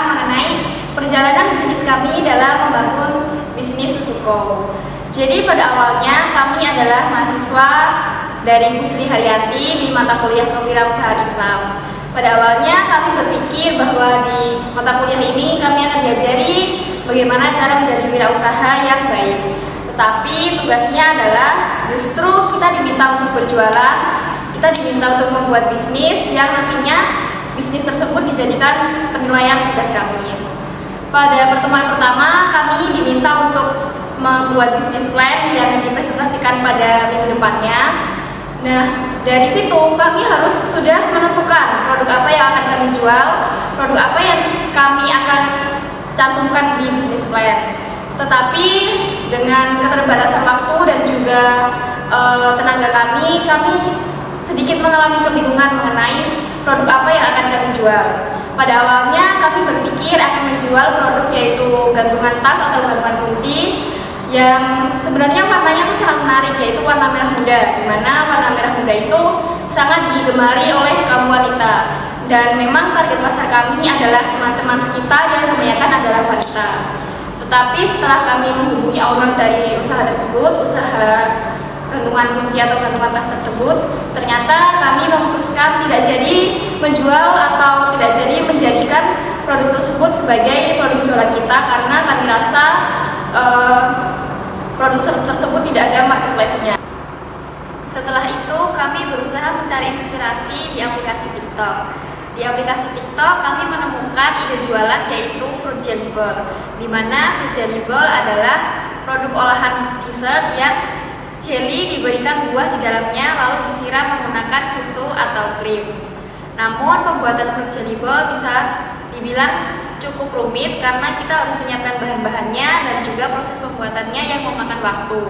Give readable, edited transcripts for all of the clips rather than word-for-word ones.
mengenai perjalanan bisnis kami dalam membangun bisnis Susuko. Jadi pada awalnya kami adalah mahasiswa dari Bu Sri Haryanti di mata kuliah Kewirausahaan Islam. Pada awalnya kami berpikir bahwa di mata kuliah ini kami akan diajari bagaimana cara menjadi wirausaha yang baik. Tetapi tugasnya adalah justru kita diminta untuk berjualan, kita diminta untuk membuat bisnis yang nantinya bisnis tersebut dijadikan penilaian tugas kami. Pada pertemuan pertama kami diminta untuk membuat bisnis plan yang dipresentasikan pada minggu depannya. Nah, dari situ kami harus sudah menentukan produk apa yang akan kami jual, produk apa yang kami akan cantumkan di bisnis plan. Tetapi dengan keterbatasan waktu dan juga tenaga kami sedikit mengalami kebingungan mengenai produk apa yang akan kami jual. Pada awalnya kami berpikir akan menjual produk yaitu gantungan tas atau gantungan kunci yang sebenarnya warnanya itu sangat menarik, yaitu warna merah muda, di mana warna merah muda itu sangat digemari oleh kaum wanita. Dan memang target pasar kami adalah teman-teman sekitar yang kebanyakan adalah wanita. Tetapi setelah kami menghubungi owner dari usaha tersebut, usaha gantungan kunci atau gantungan tas tersebut, ternyata kami memutuskan tidak jadi menjual atau tidak jadi menjadikan produk tersebut sebagai produk jualan kita karena kami rasa produk tersebut tidak ada marketplace-nya. Setelah itu kami berusaha mencari inspirasi di aplikasi TikTok. Di aplikasi TikTok kami menemukan ide jualan yaitu fruit jelly ball, di mana fruit jelly ball adalah produk olahan dessert yang jelly diberikan buah di dalamnya lalu disiram menggunakan susu atau krim. Namun pembuatan fruit jelly ball bisa dibilang cukup rumit karena kita harus menyiapkan bahan-bahannya dan juga proses pembuatannya yang memakan waktu.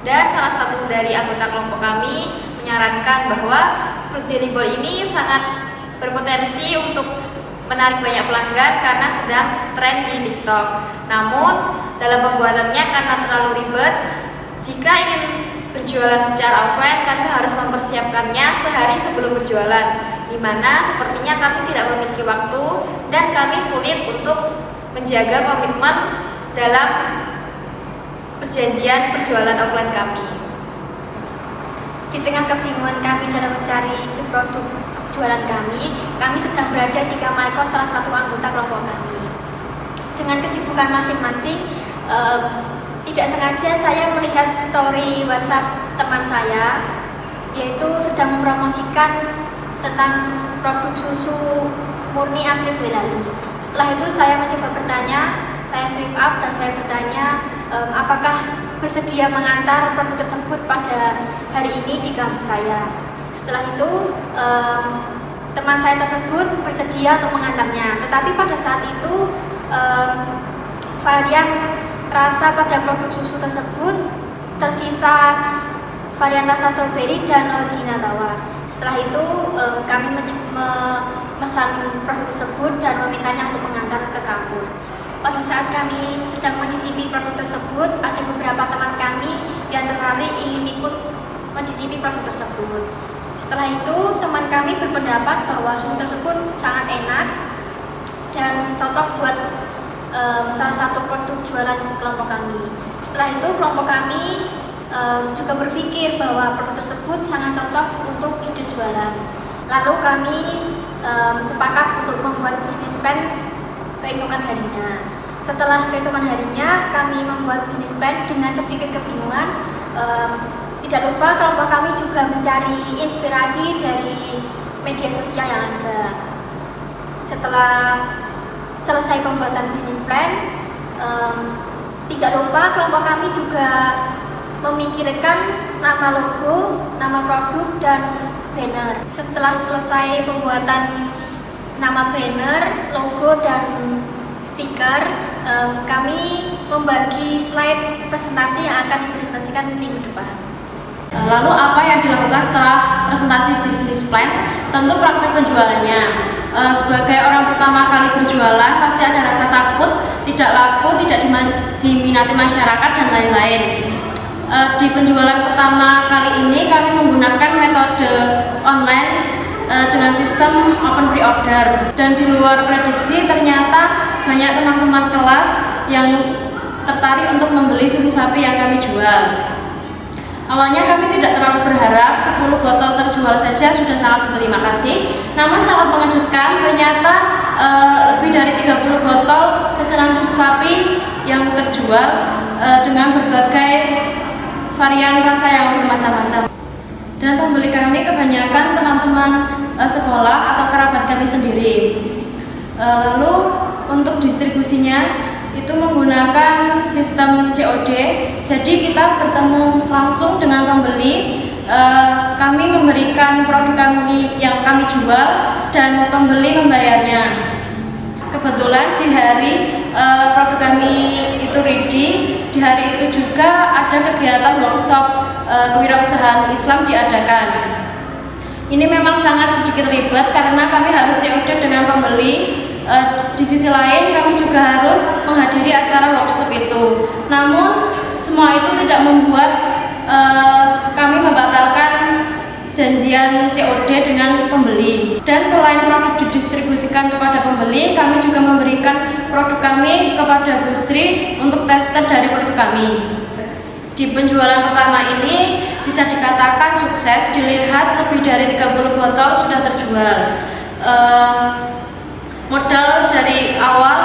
Dan salah satu dari anggota kelompok kami menyarankan bahwa fruit jelly ball ini sangat berpotensi untuk menarik banyak pelanggan karena sedang tren di TikTok. Namun dalam pembuatannya karena terlalu ribet, jika ingin berjualan secara offline kami harus mempersiapkannya sehari sebelum berjualan, di mana sepertinya kami tidak memiliki waktu dan kami sulit untuk menjaga komitmen dalam perjanjian perjualan offline kami. Di tengah kebingungan kami dalam mencari produk jualan kami sedang berada di kamar kos salah satu anggota kelompok kami. Dengan kesibukan masing-masing, tidak sengaja saya melihat story WhatsApp teman saya, yaitu sedang mempromosikan tentang produk susu murni asli Boyolali. Setelah itu saya mencoba bertanya, saya swipe up dan saya bertanya apakah bersedia mengantar produk tersebut pada hari ini di kampus saya. Setelah itu teman saya tersebut bersedia untuk mengantarnya, tetapi pada saat itu varian rasa pada produk susu tersebut tersisa varian rasa stroberi dan original tawar. Setelah itu kami memesan produk tersebut dan memintanya untuk mengantar ke kampus. Pada saat kami sedang mencicipi produk tersebut, ada beberapa teman kami yang tertarik ingin ikut mencicipi produk tersebut. Setelah itu teman kami berpendapat bahwa susu tersebut sangat enak dan cocok buat salah satu produk jualan kelompok kami. Setelah itu kelompok kami juga berpikir bahwa produk tersebut sangat cocok untuk ide jualan. Lalu kami sepakat untuk membuat bisnis plan keesokan harinya. Setelah keesokan harinya kami membuat bisnis plan dengan sedikit kebingungan. Tidak lupa kelompok kami juga mencari inspirasi dari media sosial yang ada. Setelah selesai pembuatan bisnis plan, tidak lupa kelompok kami juga memikirkan nama logo, nama produk, dan banner. Setelah selesai pembuatan nama banner, logo, dan stiker, kami membagi slide presentasi yang akan dipresentasikan minggu depan. Lalu apa yang dilakukan setelah presentasi bisnis plan? Tentu praktek penjualannya. Sebagai orang pertama kali berjualan pasti ada rasa takut, tidak laku, tidak diminati masyarakat dan lain-lain. Di penjualan pertama kali ini kami menggunakan metode online dengan sistem open pre-order, dan di luar prediksi ternyata banyak teman-teman kelas yang tertarik untuk membeli susu sapi yang kami jual. Awalnya kami tidak terlalu berharap 10 botol terjual saja sudah sangat berterima kasih. Namun sangat mengejutkan, ternyata lebih dari 30 botol pesanan susu sapi yang terjual dengan berbagai varian rasa yang bermacam-macam. Dan pembeli kami kebanyakan teman-teman sekolah atau kerabat kami sendiri. Lalu untuk distribusinya itu menggunakan sistem COD, jadi kita bertemu langsung dengan pembeli. Kami memberikan produk kami yang kami jual dan pembeli membayarnya. Kebetulan di hari produk kami itu ready, di hari itu juga ada kegiatan workshop kewirausahaan Islam diadakan. Ini memang sangat sedikit ribet karena kami harus COD dengan pembeli. Di sisi lain kami juga harus menghadiri acara workshop itu. Namun semua itu tidak membuat kami membatalkan janjian COD dengan pembeli. Dan selain produk didistribusikan kepada pembeli, kami juga memberikan produk kami kepada Bu Sri untuk tester dari produk kami. Di penjualan pertama ini bisa dikatakan sukses, dilihat lebih dari 30 botol sudah terjual. Modal dari awal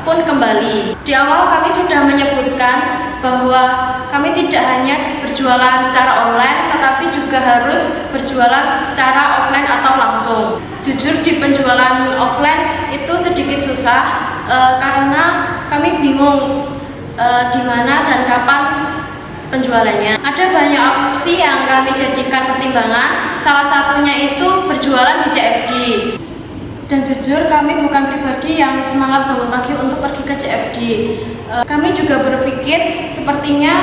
pun kembali. Di awal kami sudah menyebutkan bahwa kami tidak hanya berjualan secara online, tetapi juga harus berjualan secara offline atau langsung. Jujur di penjualan offline itu sedikit susah karena kami bingung di mana dan kapan penjualannya. Ada banyak opsi yang kami jadikan pertimbangan, salah satunya itu berjualan di CFD. Dan jujur kami bukan pribadi yang semangat bangun pagi untuk pergi ke CFD. Kami juga berpikir sepertinya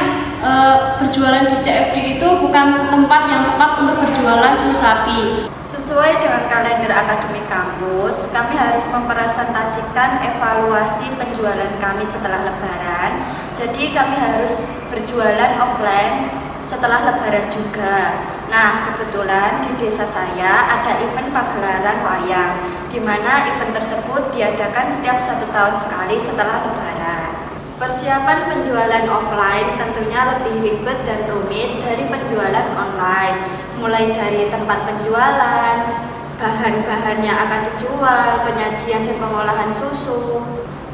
berjualan di CFD itu bukan tempat yang tepat untuk berjualan susu sapi. Sesuai dengan kalender akademik kampus, kami harus mempresentasikan evaluasi penjualan kami setelah Lebaran. Jadi kami harus berjualan offline setelah Lebaran juga. Nah, kebetulan di desa saya ada event pagelaran wayang, di mana event tersebut diadakan setiap 1 tahun sekali setelah Lebaran. Persiapan penjualan offline tentunya lebih ribet dan rumit dari penjualan online, mulai dari tempat penjualan, bahan-bahan yang akan dijual, penyajian dan pengolahan susu.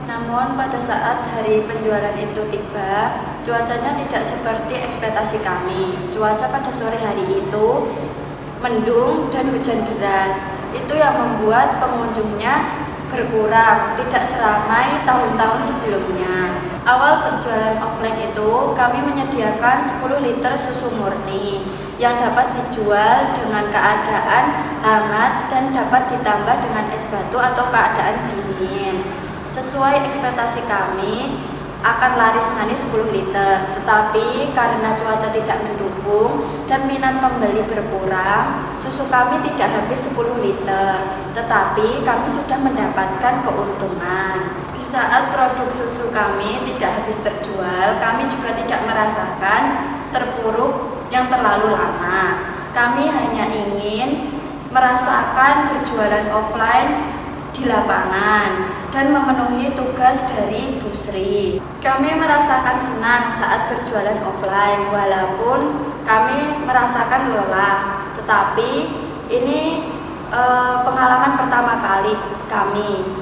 Namun pada saat hari penjualan itu tiba, cuacanya tidak seperti ekspektasi kami. Cuaca pada sore hari itu mendung dan hujan deras. Itu yang membuat pengunjungnya berkurang, tidak seramai tahun-tahun sebelumnya. Awal berjualan offline itu kami menyediakan 10 liter susu murni yang dapat dijual dengan keadaan hangat dan dapat ditambah dengan es batu atau keadaan dingin. Sesuai ekspektasi kami akan laris manis 10 liter, tetapi karena cuaca tidak mendukung dan minat pembeli berkurang, susu kami tidak habis 10 liter, tetapi kami sudah mendapatkan keuntungan. Di saat produk susu kami tidak habis terjual, kami juga tidak merasakan terpuruk yang terlalu lama. Kami hanya ingin merasakan berjualan offline di lapangan dan memenuhi tugas dari Bu Sri. Kami merasakan senang saat berjualan offline walaupun kami merasakan lelah, tetapi ini pengalaman pertama kali kami.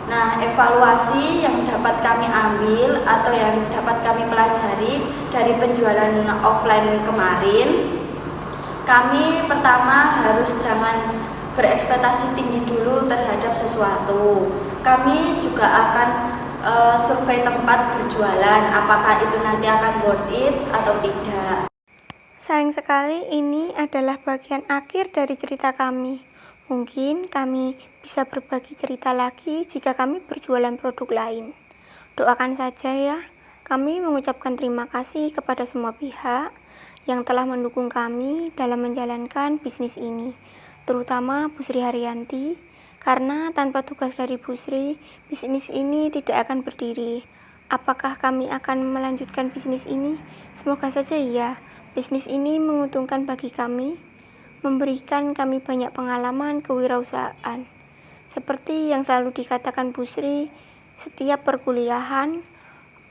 Nah, evaluasi yang dapat kami ambil atau yang dapat kami pelajari dari penjualan offline kemarin, kami pertama harus jangan berekspektasi tinggi dulu terhadap sesuatu. Kami juga akan survei tempat berjualan, apakah itu nanti akan worth it atau tidak. Sayang sekali ini adalah bagian akhir dari cerita kami. Mungkin kami bisa berbagi cerita lagi jika kami berjualan produk lain. Doakan saja ya. Kami mengucapkan terima kasih kepada semua pihak yang telah mendukung kami dalam menjalankan bisnis ini, terutama Bu Sri Haryanti, karena tanpa tugas dari Bu Sri, bisnis ini tidak akan berdiri. Apakah kami akan melanjutkan bisnis ini? Semoga saja iya. Bisnis ini menguntungkan bagi kami, memberikan kami banyak pengalaman kewirausahaan. Seperti yang selalu dikatakan Bu Sri, setiap perkuliahan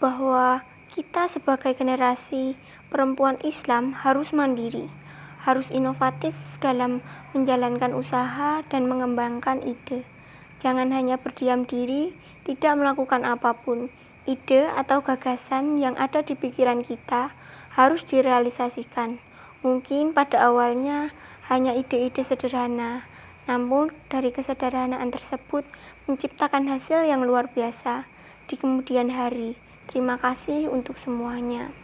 bahwa kita sebagai generasi perempuan Islam harus mandiri, harus inovatif dalam menjalankan usaha dan mengembangkan ide. Jangan hanya berdiam diri, tidak melakukan apapun. Ide atau gagasan yang ada di pikiran kita harus direalisasikan. Mungkin pada awalnya hanya ide-ide sederhana, namun dari kesederhanaan tersebut menciptakan hasil yang luar biasa di kemudian hari. Terima kasih untuk semuanya.